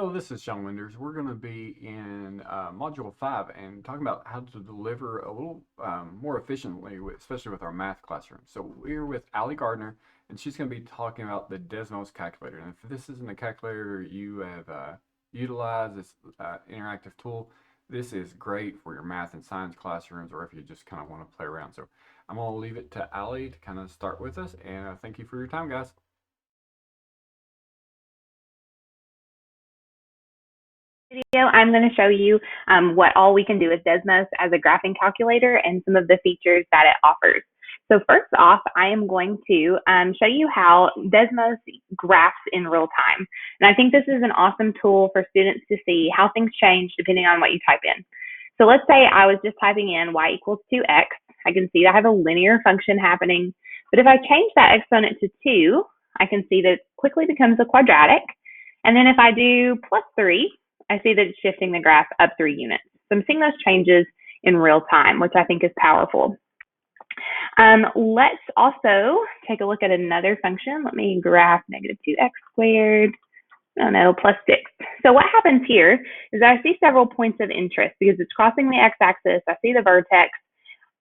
Oh, this is Shawn Winders. We're going to be in Module 5 and talking about how to deliver a little more efficiently, especially with our math classroom. So we're with Allie Gardner, and she's going to be talking about the Desmos calculator. And if this isn't a calculator you have utilized, this interactive tool, this is great for your math and science classrooms, or if you just kind of want to play around. So I'm going to leave it to Allie to kind of start with us, and thank you for your time, guys. Video, I'm going to show you what all we can do with Desmos as a graphing calculator and some of the features that it offers. So first off, I am going to show you how Desmos graphs in real time. And I think this is an awesome tool for students to see how things change depending on what you type in. So let's say I was just typing in y equals 2x. I can see that I have a linear function happening. But if I change that exponent to 2, I can see that it quickly becomes a quadratic. And then if I do plus 3, I see that it's shifting the graph up 3 units. So I'm seeing those changes in real time, which I think is powerful. Let's also take a look at another function. Let me graph negative 2x squared, plus 6. So what happens here is I see several points of interest because it's crossing the x-axis. I see the vertex.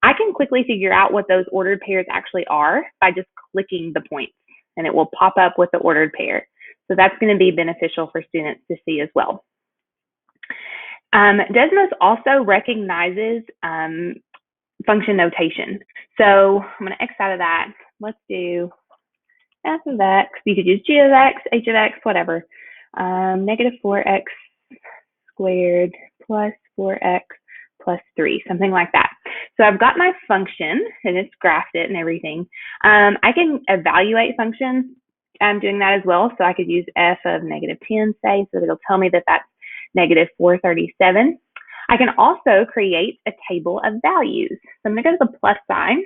I can quickly figure out what those ordered pairs actually are by just clicking the points, and it will pop up with the ordered pair. So that's going to be beneficial for students to see as well. Desmos also recognizes function notation. So I'm going to X out of that. Let's do f of x. You could use g of x, h of x, whatever. Negative 4x squared plus 4x plus 3, something like that. So I've got my function, and it's graphed it and everything. I can evaluate functions. I'm doing that as well. So I could use f of negative 10, say, so it'll tell me that that's negative 437. I can also create a table of values. So I'm going to go to the plus sign,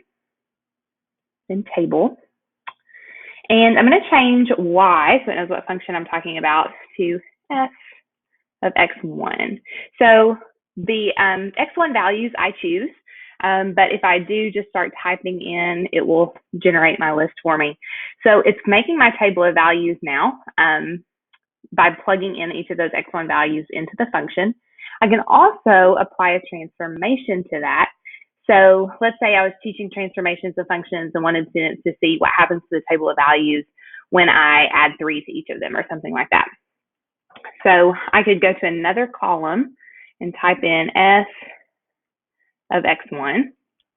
then table. And I'm going to change y, so it knows what function I'm talking about, to f of x1. So the x1 values I choose, but if I do just start typing in, it will generate my list for me. So it's making my table of values now by plugging in each of those x1 values into the function. I can also apply a transformation to that. So let's say I was teaching transformations of functions and wanted students to see what happens to the table of values when I add 3 to each of them or something like that. So I could go to another column and type in f of x1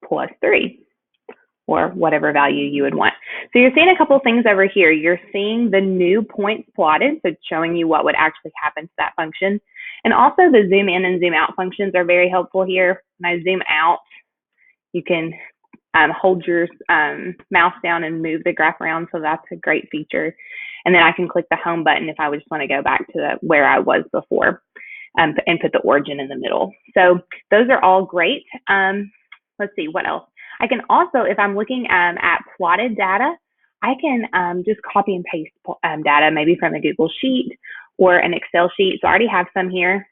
plus 3, or whatever value you would want. So you're seeing a couple things over here. You're seeing the new points plotted, so it's showing you what would actually happen to that function. And also the zoom in and zoom out functions are very helpful here. When I zoom out, you can hold your mouse down and move the graph around, so that's a great feature. And then I can click the home button if I just want to go back to where I was before and put the origin in the middle. So those are all great. Let's see, what else? I can also, if I'm looking at plotted data, I can just copy and paste data, maybe from a Google Sheet or an Excel sheet. So I already have some here.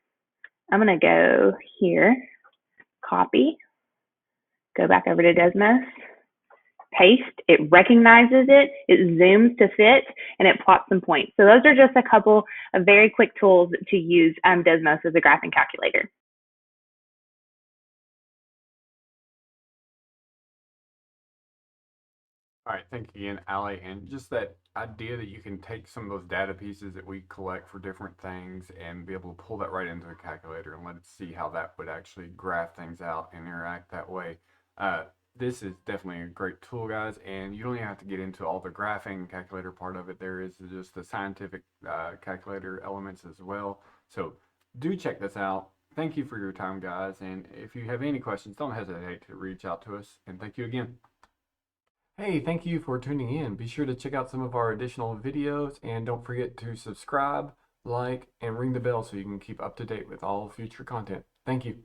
I'm going to go here, copy, go back over to Desmos, paste. It recognizes it, it zooms to fit, and it plots some points. So those are just a couple of very quick tools to use Desmos as a graphing calculator. All right, thank you again, Allie. And just that idea that you can take some of those data pieces that we collect for different things and be able to pull that right into the calculator and let it see how that would actually graph things out and interact that way. This is definitely a great tool, guys, and you don't even have to get into all the graphing calculator part of it. There is just the scientific calculator elements as well. So do check this out. Thank you for your time, guys, and if you have any questions, don't hesitate to reach out to us, and thank you again. Hey, thank you for tuning in. Be sure to check out some of our additional videos, and don't forget to subscribe, like, and ring the bell so you can keep up to date with all future content. Thank you.